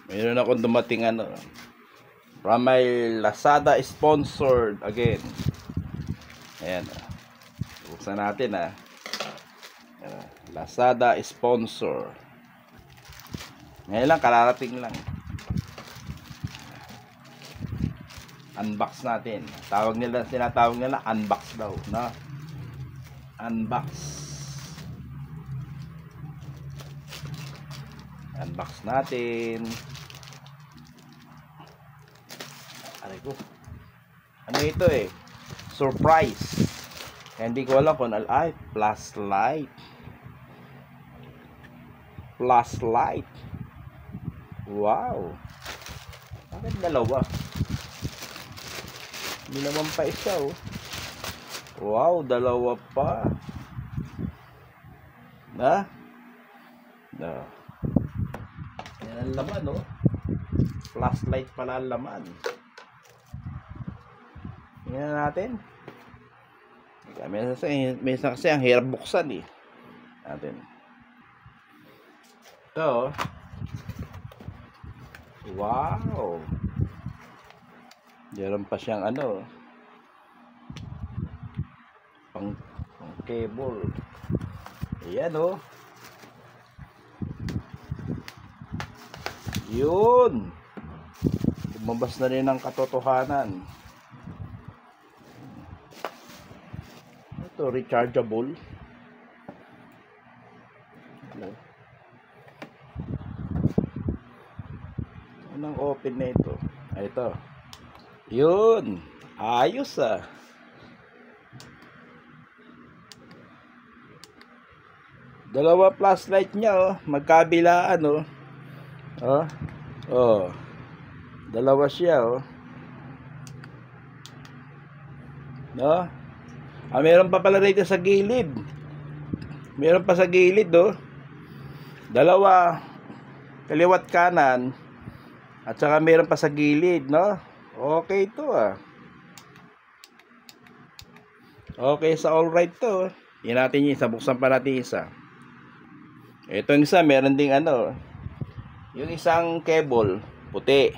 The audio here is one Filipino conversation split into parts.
Mayroon akong dumating ano from my Lazada sponsored again. Ayan. Buksan natin Lazada sponsor. Ngayon lang, kararating lang. Unbox natin. Sinatawag nila unbox daw, no? Unbox. Unbox natin. Aray ko. Ano ito surprise. Hindi ko alam kung flashlight. Flashlight. Wow. Bakit dalawa? Hindi naman pa isa Wow, dalawa pa. Na? Yan ang laman Flashlight pala ang laman. Tingnan natin. Minsan kasi ang hirap buksan natin. Ito wow. Meron pa siyang pang cable. Ayan yun. Lumabas na rin ang katotohanan. Ito, rechargeable. Anong open na ito? Ito. Yun. Ayos Dalawa flashlight niya magkabilaan dalawa siya meron pa pala rito sa gilid. Meron pa sa gilid dalawa kaliwat kanan at saka meron pa sa gilid okay ito okay sa all right to. Yan natin yung isa, buksan pa natin isa. Itong isa meron ding yung isang cable puti.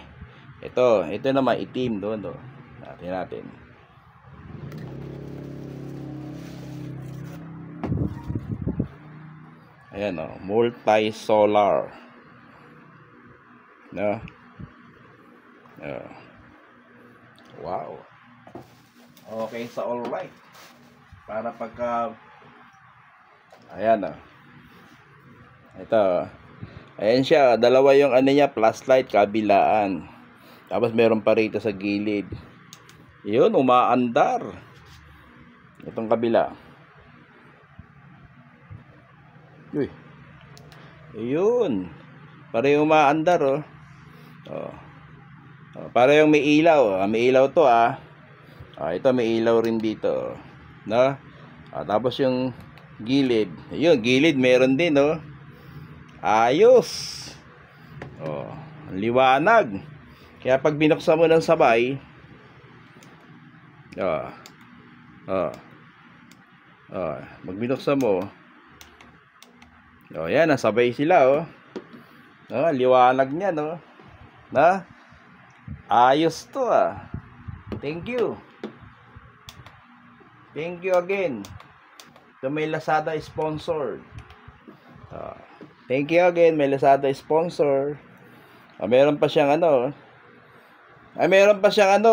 Ito naman itim doon natin. Ayan multi-solar. Wow. Okay sa all right. Para pagka ayan ito. Ayan siya, dalawa yung niya, flashlight kabilaan. Tapos meron pa rito sa gilid. Yun, umaandar. Itong kabila. Uy. Yun. Parang umaandar para yung may ilaw. May ilaw to ito may ilaw rin dito. Tapos yung gilid. Ayun, gilid meron din ayos. Liwanag. Kaya pag binuksan mo ng sabay pag binuksan mo yan, nasabay sila liwanag niya ayos to Thank you again to may Lazada sponsor. Thank you again may Lazada sponsor. Meron pa siyang meron pa siyang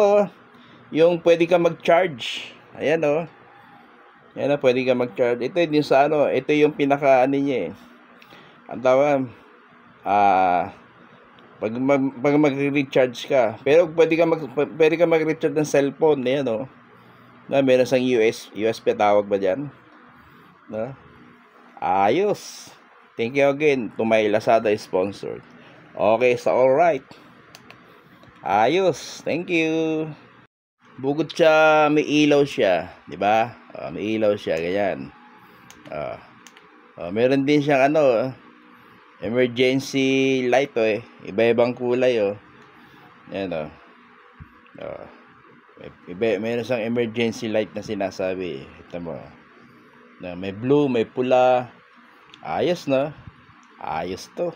yung pwede ka mag-charge. Ayan yan pwede ka mag-charge. Ito din sa ito yung pinaka niya ang tawag pag mag-recharge ka. Pero pwede ka mag-recharge ng cellphone meron sang USB tawag ba diyan? Ayos. Thank you again to my Lazada sponsor. Okay sa all right. Ayos. Thank you. Bukod siya may ilaw siya, di ba? May ilaw siya ganyan. Meron din siyang emergency light iba-ibang kulay Yan meron siyang emergency light na sinasabi. Ito mo. May blue, may pula. Ayos Ayos to.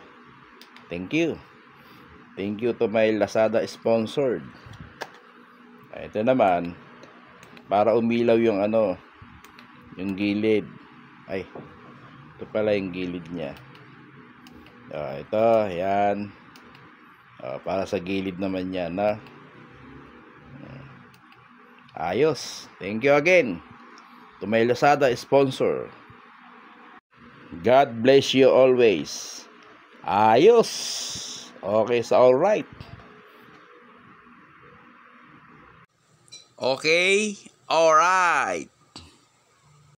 Thank you. Thank you to my Lazada sponsored. Ito naman, para umilaw yung ano, yung gilid. Ay, ito pala yung gilid niya. Ito, yan. Para sa gilid naman yan, na. Ayos. Thank you again to my Lazada sponsor. God bless you always. Ayos. Okay, so alright. Okay, alright.